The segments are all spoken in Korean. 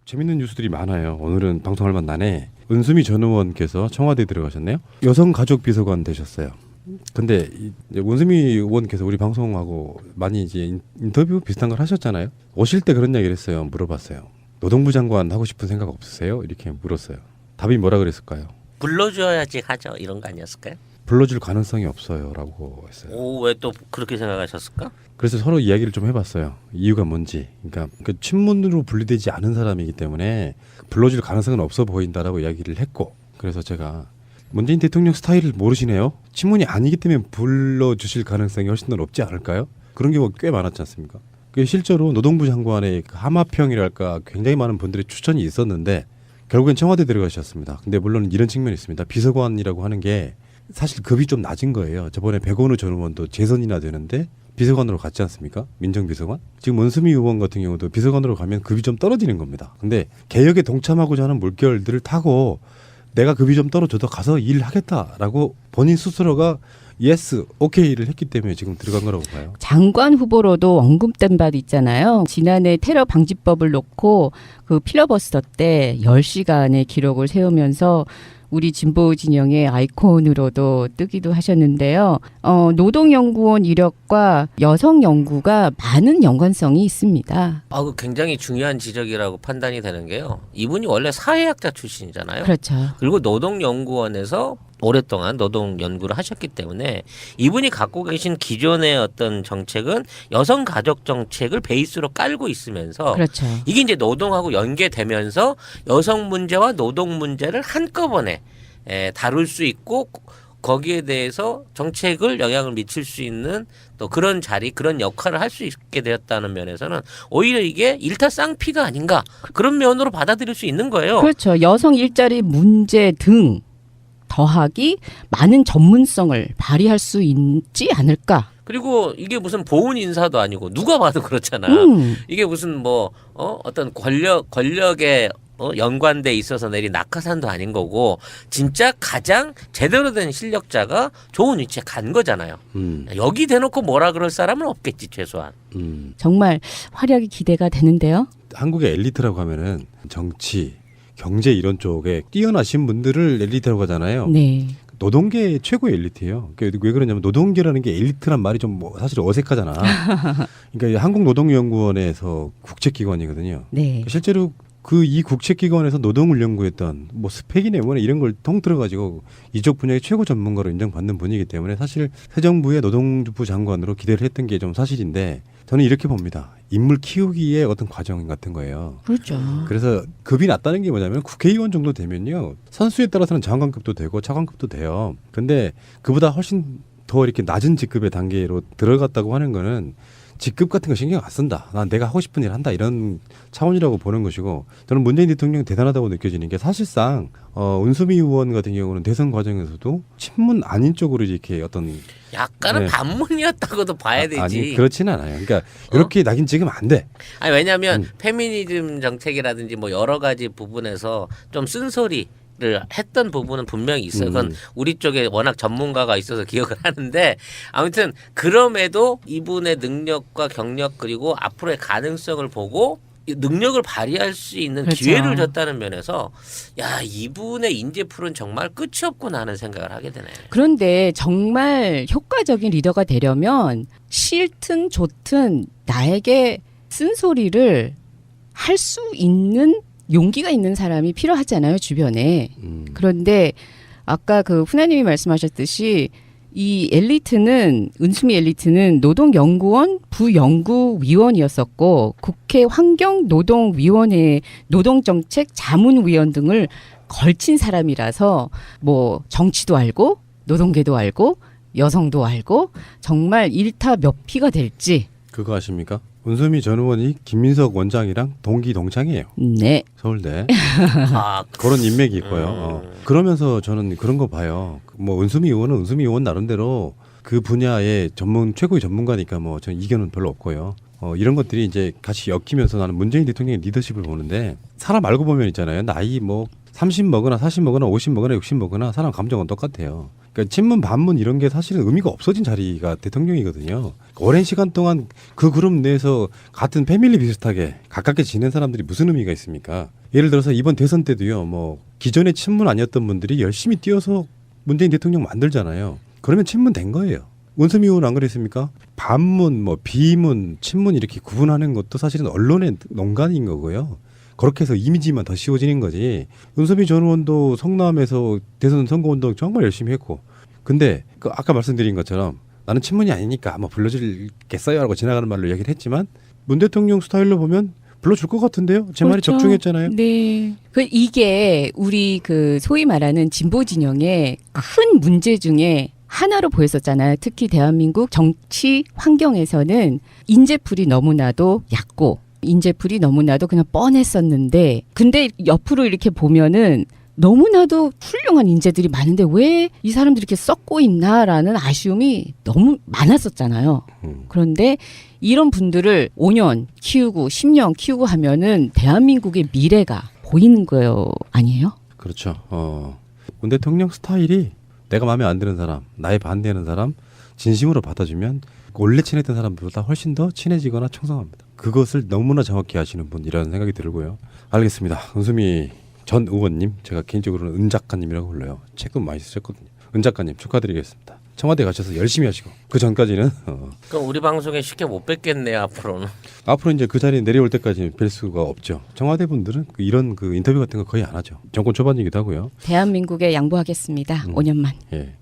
재밌는 뉴스들이 많아요. 오늘은 방송할 만나네. 은수미 전 의원께서 청와대에 들어가셨네요. 여성가족비서관 되셨어요. 근데 이제 은수미 의원께서 우리 방송하고 많이 이제 인터뷰 비슷한 걸 하셨잖아요. 오실 때 그런 이야기를 했어요. 물어봤어요. 노동부 장관 하고 싶은 생각 없으세요? 이렇게 물었어요. 답이 뭐라 그랬을까요? 불러줘야지 하죠. 이런 거 아니었을까요? 불러줄 가능성이 없어요라고 했어요. 오, 왜 또 그렇게 생각하셨을까? 그래서 서로 이야기를 좀 해봤어요. 이유가 뭔지. 그러니까 그 친문으로 분리되지 않은 사람이기 때문에 불러줄 가능성은 없어 보인다라고 이야기를 했고, 그래서 제가 문재인 대통령 스타일을 모르시네요. 친문이 아니기 때문에 불러주실 가능성이 훨씬 더 높지 않을까요? 그런 경우가 꽤 많았지 않습니까? 그게 실제로 노동부 장관의 그 하마평이랄까 굉장히 많은 분들의 추천이 있었는데 결국엔 청와대 들어가셨습니다. 근데 물론 이런 측면이 있습니다. 비서관이라고 하는 게 사실 급이 좀 낮은 거예요. 저번에 백원우 전 의원도 재선이나 되는데 비서관으로 갔지 않습니까? 민정비서관? 지금 원수미 의원 같은 경우도 비서관으로 가면 급이 좀 떨어지는 겁니다. 근데 개혁에 동참하고자 하는 물결들을 타고 내가 급이 좀 떨어져도 가서 일하겠다라고 본인 스스로가 예스, 오케이를 했기 때문에 지금 들어간 거라고 봐요. 장관 후보로도 언급된 바도 있잖아요. 지난해 테러 방지법을 놓고 그 필러버스터 때 10시간의 기록을 세우면서 우리 진보 진영의 아이콘으로도 뜨기도 하셨는데요. 노동연구원 이력과 여성 연구가 많은 연관성이 있습니다. 그 굉장히 중요한 지적이라고 판단이 되는 게요. 이분이 원래 사회학자 출신이잖아요. 그렇죠. 그리고 노동연구원에서 오랫동안 노동 연구를 하셨기 때문에 이분이 갖고 계신 기존의 어떤 정책은 여성 가족 정책을 베이스로 깔고 있으면서 그렇죠. 이게 이제 노동하고 연계되면서 여성 문제와 노동 문제를 한꺼번에 다룰 수 있고 거기에 대해서 정책을 영향을 미칠 수 있는 또 그런 자리, 그런 역할을 할 수 있게 되었다는 면에서는 오히려 이게 일타쌍피가 아닌가 그런 면으로 받아들일 수 있는 거예요. 그렇죠. 여성 일자리 문제 등 더하기 많은 전문성을 발휘할 수 있지 않을까. 그리고 이게 무슨 보훈 인사도 아니고 누가 봐도 그렇잖아. 이게 무슨 어떤 권력에 연관돼 있어서 내린 낙하산도 아닌 거고 진짜 가장 제대로 된 실력자가 좋은 위치에 간 거잖아요. 여기 대놓고 뭐라 그럴 사람은 없겠지 최소한. 정말 활약이 기대가 되는데요. 한국의 엘리트라고 하면은 정치, 경제 이런 쪽에 뛰어나신 분들을 엘리트라고 하잖아요. 네. 노동계 최고의 엘리트예요. 왜 그러냐면 노동계라는 게 엘리트란 말이 좀 사실 어색하잖아. 그러니까 한국노동연구원에서 국책기관이거든요. 네. 실제로 이 국책기관에서 노동을 연구했던 뭐 스펙이네 뭐네 이런 걸 통틀어가지고 이쪽 분야의 최고 전문가로 인정받는 분이기 때문에 사실 새 정부의 노동부 장관으로 기대를 했던 게 좀 사실인데 저는 이렇게 봅니다. 인물 키우기의 어떤 과정 같은 거예요. 그렇죠. 그래서 급이 낮다는 게 뭐냐면 국회의원 정도 되면요. 선수에 따라서는 장관급도 되고 차관급도 돼요. 근데 그보다 훨씬 더 이렇게 낮은 직급의 단계로 들어갔다고 하는 거는 직급 같은 거 신경 안 쓴다. 난 내가 하고 싶은 일 한다. 이런 차원이라고 보는 것이고 저는 문재인 대통령이 대단하다고 느껴지는 게 사실상 은수미 의원 같은 경우는 대선 과정에서도 친문 아닌 쪽으로 이렇게 어떤 약간은 반문이었다고도 봐야 되지. 아니 그렇지는 않아요. 그러니까 이렇게 낙인 찍으면 안 돼. 아니 왜냐하면 페미니즘 정책이라든지 뭐 여러 가지 부분에서 좀 쓴소리 를 했던 부분은 분명히 있어요. 그건 우리 쪽에 워낙 전문가가 있어서 기억을 하는데 아무튼 그럼에도 이분의 능력과 경력 그리고 앞으로의 가능성을 보고 능력을 발휘할 수 있는 그렇죠. 기회를 줬다는 면에서 야 이분의 인재풀은 정말 끝이 없구나 하는 생각을 하게 되네. 그런데 정말 효과적인 리더가 되려면 싫든 좋든 나에게 쓴소리를 할 수 있는 용기가 있는 사람이 필요하잖아요, 주변에. 그런데 아까 그 훈아님이 말씀하셨듯이 이 엘리트는 은수미 엘리트는 노동연구원 부연구위원이었었고 국회 환경노동위원회 노동정책 자문위원 등을 걸친 사람이라서 뭐 정치도 알고 노동계도 알고 여성도 알고 정말 일타 몇 피가 될지. 그거 아십니까? 은수미 전 의원이 김민석 원장이랑 동기 동창이에요. 네. 서울대. 그런 인맥이 있고요. 그러면서 저는 그런 거 봐요. 뭐 은수미 의원은 은수미 의원 나름대로 그 분야의 최고의 전문가니까 뭐 저는 이견은 별로 없고요. 이런 것들이 이제 같이 엮이면서 나는 문재인 대통령의 리더십을 보는데 사람 알고 보면 있잖아요. 나이 뭐 30 먹으나 40 먹으나 50 먹으나 60 먹으나 사람 감정은 똑같아요. 그러니까 친문 반문 이런 게 사실은 의미가 없어진 자리가 대통령이거든요. 오랜 시간 동안 그 그룹 내에서 같은 패밀리 비슷하게 가깝게 지낸 사람들이 무슨 의미가 있습니까? 예를 들어서 이번 대선 때도요. 뭐 기존에 친문 아니었던 분들이 열심히 뛰어서 문재인 대통령 만들잖아요. 그러면 친문 된 거예요. 원수미 의원 안 그랬습니까? 반문, 뭐 비문, 친문 이렇게 구분하는 것도 사실은 언론의 농간인 거고요. 그렇게 해서 이미지만 더 씌워지는 거지. 윤석열 전 의원도 성남에서 대선 선거운동 정말 열심히 했고, 근데 그 아까 말씀드린 것처럼 나는 친문이 아니니까 뭐 불러줄겠어요 라고 지나가는 말로 얘기를 했지만 문 대통령 스타일로 보면 불러줄 것 같은데요. 제 말이 그렇죠. 적중했잖아요. 네. 이게 우리 그 소위 말하는 진보 진영의 큰 문제 중에 하나로 보였었잖아요. 특히 대한민국 정치 환경에서는 인재풀이 너무나도 얕고 인재풀이 너무나도 그냥 뻔했었는데 근데 옆으로 이렇게 보면은 너무나도 훌륭한 인재들이 많은데 왜 이 사람들이 이렇게 썩고 있나라는 아쉬움이 너무 많았었잖아요. 그런데 이런 분들을 5년 키우고 10년 키우고 하면은 대한민국의 미래가 보이는 거예요. 아니에요? 그렇죠. 문 대통령 스타일이 내가 마음에 안 드는 사람, 나에 반대하는 사람 진심으로 받아주면 원래 친했던 사람들보다 훨씬 더 친해지거나 청성합니다. 그것을 너무나 정확히 아시는 분이라는 생각이 들고요. 알겠습니다. 은수미 전 의원님, 제가 개인적으로는 은 작가님이라고 불러요. 책도 많이 쓰셨거든요. 은 작가님 축하드리겠습니다. 청와대 가셔서 열심히 하시고 그 전까지는 그럼 우리 방송에 쉽게 못 뵙겠네요 앞으로는. 앞으로 이제 그 자리에 내려올 때까지 뵐 수가 없죠. 청와대 분들은 이런 그 인터뷰 같은 거 거의 안 하죠. 정권 초반이기도 하고요. 대한민국에 양보하겠습니다. 5년만. 예.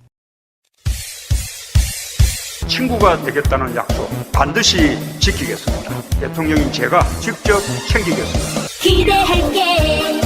친구가 되겠다는 약속 반드시 지키겠습니다. 대통령인 제가 직접 챙기겠습니다. 기대할게.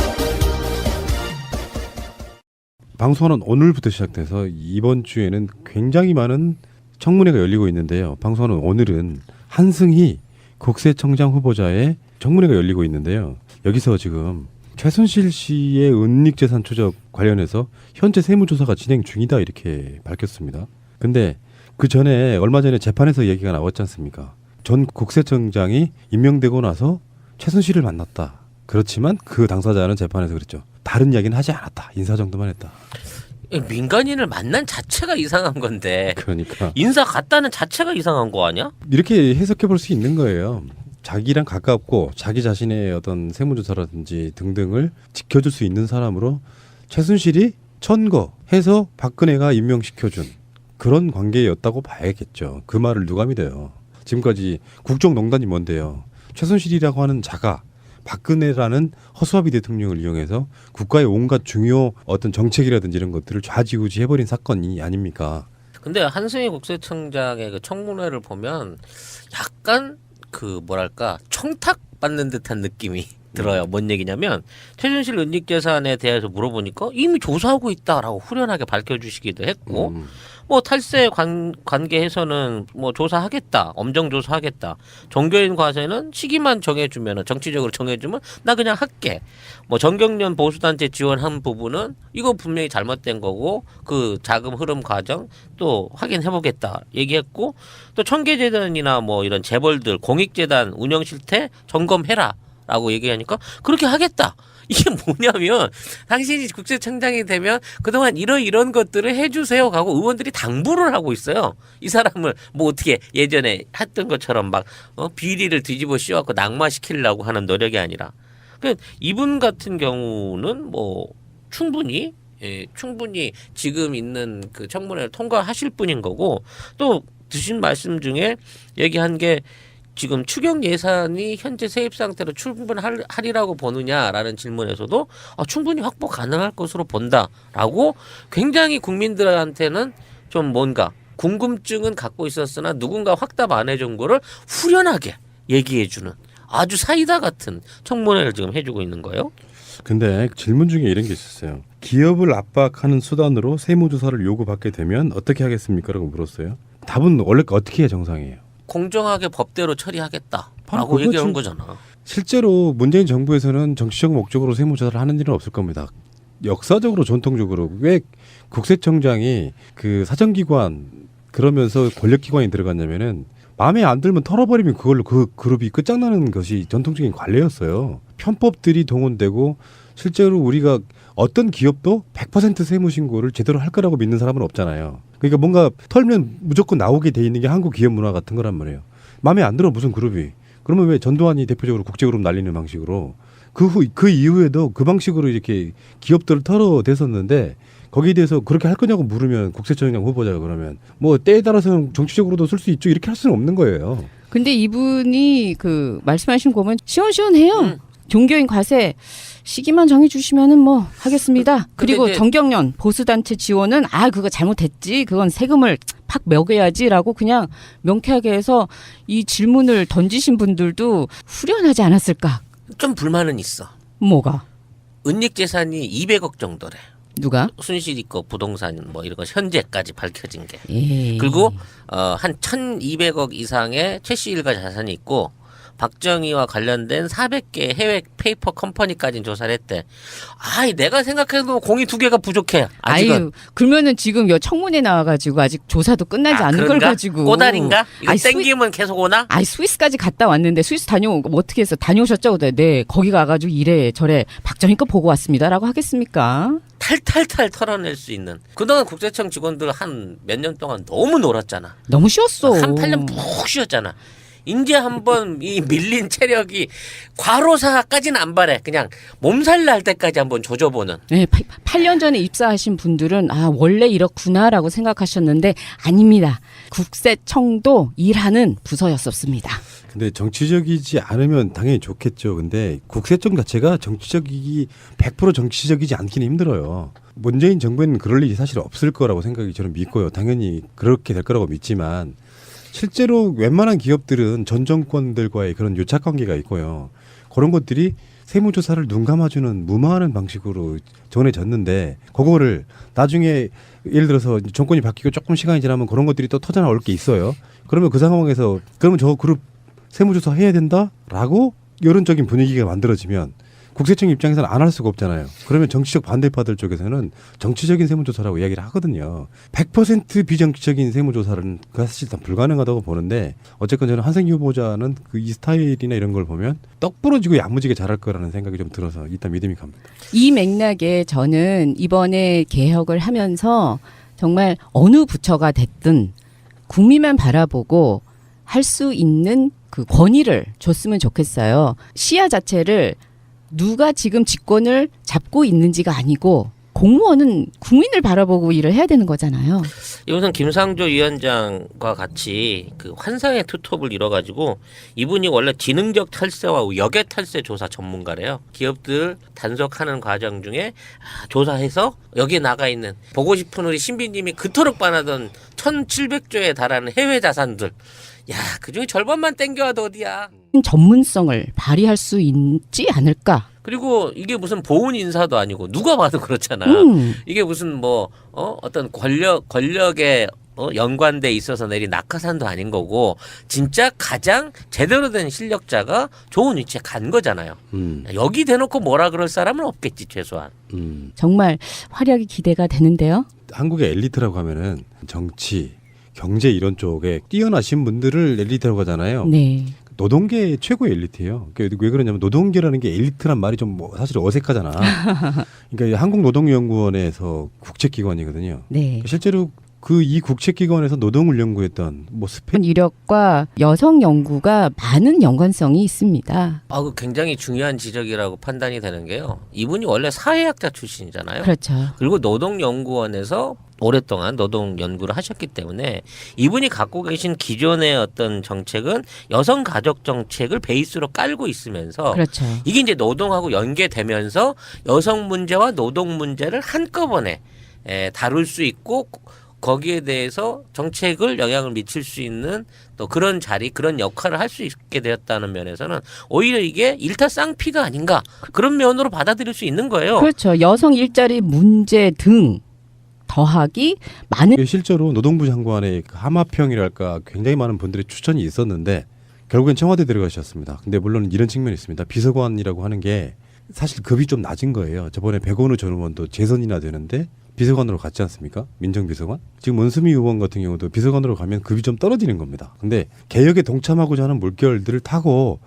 방송은 오늘부터 시작돼서 이번 주에는 굉장히 많은 청문회가 열리고 있는데요. 방송은 오늘은 한승희 국세청장 후보자의 청문회가 열리고 있는데요. 여기서 지금 최순실 씨의 은닉재산 추적 관련해서 현재 세무조사가 진행 중이다 이렇게 밝혔습니다. 근데 그 전에 얼마 전에 재판에서 얘기가 나왔지 않습니까? 전 국세청장이 임명되고 나서 최순실을 만났다. 그렇지만 그 당사자는 재판에서 그랬죠. 다른 이야기는 하지 않았다. 인사 정도만 했다. 민간인을 만난 자체가 이상한 건데 그러니까 인사 갔다는 자체가 이상한 거 아니야? 이렇게 해석해 볼 수 있는 거예요. 자기랑 가깝고 자기 자신의 어떤 세무조사라든지 등등을 지켜줄 수 있는 사람으로 최순실이 천거해서 박근혜가 임명시켜준 그런 관계였다고 봐야겠죠. 그 말을 누가 믿어요. 지금까지 국정농단이 뭔데요. 최순실이라고 하는 자가 박근혜라는 허수아비 대통령을 이용해서 국가의 온갖 중요 어떤 정책이라든지 이런 것들을 좌지우지 해버린 사건이 아닙니까? 근데 한승희 국세청장의 그 청문회를 보면 약간 그 뭐랄까 청탁 받는 듯한 느낌이 들어요. 뭔 얘기냐면 최순실 은닉재산에 대해서 물어보니까 이미 조사하고 있다라고 후련하게 밝혀주시기도 했고 뭐 탈세 관계에서는 뭐 조사하겠다, 엄정 조사하겠다. 종교인 과세는 시기만 정해주면 정치적으로 정해주면 나 그냥 할게. 뭐 정경련 보수단체 지원한 부분은 이거 분명히 잘못된 거고 그 자금 흐름 과정 또 확인해보겠다 얘기했고 또 청계재단이나 뭐 이런 재벌들 공익재단 운영 실태 점검해라. 라고 얘기하니까 그렇게 하겠다. 이게 뭐냐면 당신이 국세청장이 되면 그동안 이런 것들을 해주세요 하고 의원들이 당부를 하고 있어요. 이 사람을 뭐 어떻게 예전에 했던 것처럼 막 비리를 뒤집어 씌워갖고 낙마시키려고 하는 노력이 아니라 그러니까 이분 같은 경우는 뭐 충분히 지금 있는 그 청문회를 통과하실 분인 거고 또 드신 말씀 중에 얘기한 게 지금 추경 예산이 현재 세입 상태로 충분하리라고 보느냐라는 질문에서도 충분히 확보 가능할 것으로 본다라고 굉장히 국민들한테는 좀 뭔가 궁금증은 갖고 있었으나 누군가 확답 안 해준 거를 후련하게 얘기해주는 아주 사이다 같은 청문회를 지금 해주고 있는 거예요. 근데 질문 중에 이런 게 있었어요. 기업을 압박하는 수단으로 세무조사를 요구받게 되면 어떻게 하겠습니까? 라고 물었어요. 답은 원래 어떻게 해야 정상이에요? 공정하게 법대로 처리하겠다라고 바로 얘기한 그거지. 거잖아. 실제로 문재인 정부에서는 정치적 목적으로 세무조사를 하는 일은 없을 겁니다. 역사적으로 전통적으로 왜 국세청장이 그 사정기관 그러면서 권력기관이 들어갔냐면은 마음에 안 들면 털어버리면 그걸로 그 그룹이 끝장나는 것이 전통적인 관례였어요. 편법들이 동원되고 실제로 우리가 어떤 기업도 100% 세무신고를 제대로 할 거라고 믿는 사람은 없잖아요. 그러니까 뭔가 털면 무조건 나오게 돼 있는 게 한국 기업 문화 같은 거란 말이에요. 마음에 안 들어 무슨 그룹이. 그러면 왜 전두환이 대표적으로 국제그룹 날리는 방식으로 그 이후에도 그 방식으로 이렇게 기업들을 털어댔었는데 거기에 대해서 그렇게 할 거냐고 물으면 국세청장 후보자가 그러면 뭐 때에 따라서는 정치적으로도 쓸 수 있죠. 이렇게 할 수는 없는 거예요. 근데 이분이 그 말씀하신 거 보면 시원시원해요. 종교인 과세 시기만 정해주시면은 뭐 하겠습니다. 그리고 이제 정경련 보수단체 지원은 그거 잘못했지. 그건 세금을 팍 매겨야지라고 그냥 명쾌하게 해서 이 질문을 던지신 분들도 후련하지 않았을까? 좀 불만은 있어. 뭐가? 은닉 재산이 200억 정도래. 누가? 순실이 거 부동산 뭐 이런 거 현재까지 밝혀진 게. 예. 그리고 한 1,200억 이상의 최씨 일가 자산이 있고 박정희와 관련된 400개 해외 페이퍼 컴퍼니까지 조사를 했대. 내가 생각해도 공이 2개가 부족해. 아직은. 아유, 그러면은 지금 여 청문회 나와가지고 아직 조사도 끝나지 않은 걸 그런가? 가지고 꼬다리인가? 이거 아니, 땡기면 계속 오나? 스위스까지 갔다 왔는데 스위스 다녀오고 뭐 어떻게 해서 다녀오셨죠? 네, 거기 가가지고 이래 저래 박정희 거 보고 왔습니다라고 하겠습니까? 탈탈탈 털어낼 수 있는. 그동안 국세청 직원들 한 몇 년 동안 너무 놀았잖아. 너무 쉬웠어. 한 8년 푹 쉬었잖아. 이제 한번 이 밀린 체력이 과로사까지는 안 바래. 그냥 몸살 날 때까지 한번 조져보는. 네, 8년 전에 입사하신 분들은 원래 이렇구나라고 생각하셨는데 아닙니다. 국세청도 일하는 부서였었습니다. 근데 정치적이지 않으면 당연히 좋겠죠. 근데 국세청 자체가 100% 정치적이지 않기는 힘들어요. 문재인 정부에는 그럴 일이 사실 없을 거라고 생각이 저는 믿고요. 당연히 그렇게 될 거라고 믿지만 실제로 웬만한 기업들은 전 정권들과의 그런 요착 관계가 있고요. 그런 것들이 세무조사를 눈 감아주는 무마하는 방식으로 정해졌는데 그거를 나중에 예를 들어서 정권이 바뀌고 조금 시간이 지나면 그런 것들이 또 터져나올 게 있어요. 그러면 그 상황에서 그러면 저 그룹 세무조사 해야 된다라고 여론적인 분위기가 만들어지면 국세청 입장에서는 안 할 수가 없잖아요. 그러면 정치적 반대파들 쪽에서는 정치적인 세무조사라고 이야기를 하거든요. 100% 비정치적인 세무조사는 그 사실상 불가능하다고 보는데 어쨌건 저는 한승희 후보자는 그 이 스타일이나 이런 걸 보면 떡 부러지고 야무지게 잘할 거라는 생각이 좀 들어서 일단 믿음이 갑니다. 이 맥락에 저는 이번에 개혁을 하면서 정말 어느 부처가 됐든 국민만 바라보고 할 수 있는 그 권위를 줬으면 좋겠어요. 시야 자체를 누가 지금 직권을 잡고 있는지가 아니고 공무원은 국민을 바라보고 일을 해야 되는 거잖아요. 이것은 김상조 위원장과 같이 그 환상의 투톱을 이뤄가지고 이분이 원래 지능적 탈세와 역의 탈세 조사 전문가래요. 기업들 단속하는 과정 중에 조사해서 여기에 나가 있는 보고 싶은 우리 신비님이 그토록 반하던 1,700조에 달하는 해외 자산들. 그중에 절반만 땡겨와도 어디야. 전문성을 발휘할 수 있지 않을까. 그리고 이게 무슨 보훈 인사도 아니고 누가 봐도 그렇잖아. 이게 무슨 어떤 권력에 연관돼 있어서 내린 낙하산도 아닌 거고 진짜 가장 제대로 된 실력자가 좋은 위치에 간 거잖아요. 여기 대놓고 뭐라 그럴 사람은 없겠지 최소한. 정말 활약이 기대가 되는데요. 한국의 엘리트라고 하면은 정치, 경제 이런 쪽에 뛰어나신 분들을 엘리트라고 하잖아요. 네. 노동계 최고의 엘리트예요. 왜 그러냐면 노동계라는 게 엘리트란 말이 좀 사실 어색하잖아. 그러니까 한국노동연구원에서 국책기관이거든요. 네. 실제로 이 국책기관에서 노동을 연구했던 이력과 여성 연구가 많은 연관성이 있습니다. 그 굉장히 중요한 지적이라고 판단이 되는 게요. 이분이 원래 사회학자 출신이잖아요. 그렇죠. 그리고 노동연구원에서 오랫동안 노동 연구를 하셨기 때문에 이분이 갖고 계신 기존의 어떤 정책은 여성 가족 정책을 베이스로 깔고 있으면서 그렇죠. 이게 이제 노동하고 연계되면서 여성 문제와 노동 문제를 한꺼번에 다룰 수 있고 거기에 대해서 정책을 영향을 미칠 수 있는 또 그런 자리, 그런 역할을 할 수 있게 되었다는 면에서는 오히려 이게 일타쌍피가 아닌가 그런 면으로 받아들일 수 있는 거예요. 그렇죠. 여성 일자리 문제 등 더하기 많은 실제로 노동부 장관의 하마평이랄까 굉장히 많은 분들의 추천이 있었는데 결국엔 청와대 들어가셨습니다. 근데 물론 이런 측면이 있습니다. 비서관이라고 하는 게 사실 급이 좀 낮은 거예요. 저번에 백원우 전 의원도 재선이나 되는데 비서관으로 갔지 않습니까? 민정비서관. 지금 원수미 의원 같은 경우도 비서관으로 가면 급이 좀 떨어지는 겁니다. 근데 개혁에 동참하고자 하는 물결들을 타고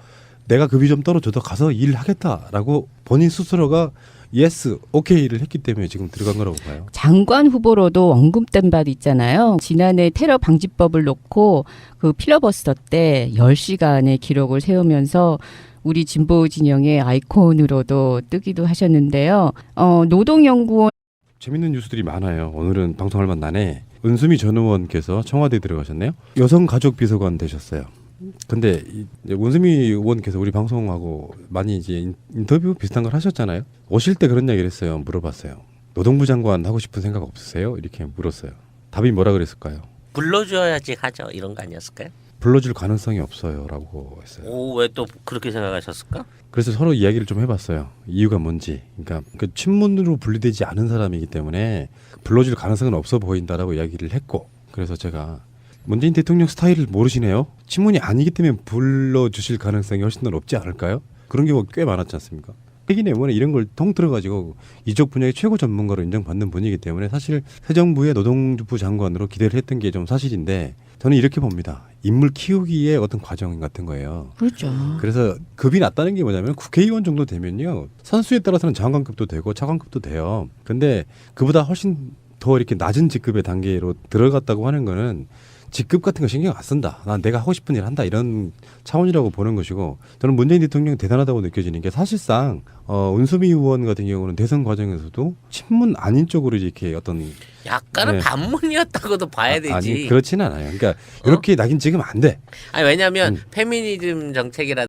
내가 급이 좀 떨어져도 가서 일하겠다라고 본인 스스로가 예스, 오케이를 했기 때문에 지금 들어간 거라고 봐요. 장관 후보로도 언급된 바 있잖아요. 지난해 테러 방지법을 놓고 그 필러버스터 때 10시간의 기록을 세우면서 우리 진보 진영의 아이콘으로도 뜨기도 하셨는데요. 노동연구원 재밌는 뉴스들이 많아요. 오늘은 방송할 만나네. 은수미 전 의원께서 청와대에 들어가셨네요. 여성가족비서관 되셨어요. 근데 이제 은수미 의원께서 우리 방송하고 많이 이제 인터뷰 비슷한 걸 하셨잖아요. 오실 때 그런 이야기를 했어요. 물어봤어요. 노동부 장관 하고 싶은 생각 없으세요? 이렇게 물었어요. 답이 뭐라 그랬을까요? 불러줘야지 하죠 이런 거 아니었을까요? 불러줄 가능성이 없어요라고 했어요. 오, 왜 또 그렇게 생각하셨을까? 그래서 서로 이야기를 좀 해봤어요. 이유가 뭔지. 그러니까 그 친문으로 분리되지 않은 사람이기 때문에 불러줄 가능성은 없어 보인다라고 이야기를 했고, 그래서 제가 문재인 대통령 스타일을 모르시네요. 친문이 아니기 때문에 불러주실 가능성이 훨씬 더 높지 않을까요? 그런 경우가 꽤 많았지 않습니까? 핵인의 의원은 이런 걸 통틀어가지고 이쪽 분야의 최고 전문가로 인정받는 분이기 때문에 사실 새 정부의 노동부 장관으로 기대를 했던 게 좀 사실인데, 저는 이렇게 봅니다. 인물 키우기의 어떤 과정 같은 거예요. 그렇죠. 그래서 급이 낮다는 게 뭐냐면 국회의원 정도 되면요, 선수에 따라서는 장관급도 되고 차관급도 돼요. 근데 그보다 훨씬 더 이렇게 낮은 직급의 단계로 들어갔다고 하는 거는 직급 같은 거 신경 안 쓴다. 난 내가 하고 싶은 일 한다. 이런 차원이라고 보는 것이고, 저는 문재인 대통령 대단하다고 느껴지는 게 사실상 은수미 의원 같은 경우는 대선 과정에서도 친문 아닌 쪽으로 이렇게 어떤 약간은 네. 반문이었다고도 봐야 되지. 아니 그렇지는 않아요. 그러니까 이렇게 낙인 찍으면 안 돼. 아니 왜냐하면 페미니즘 정책이라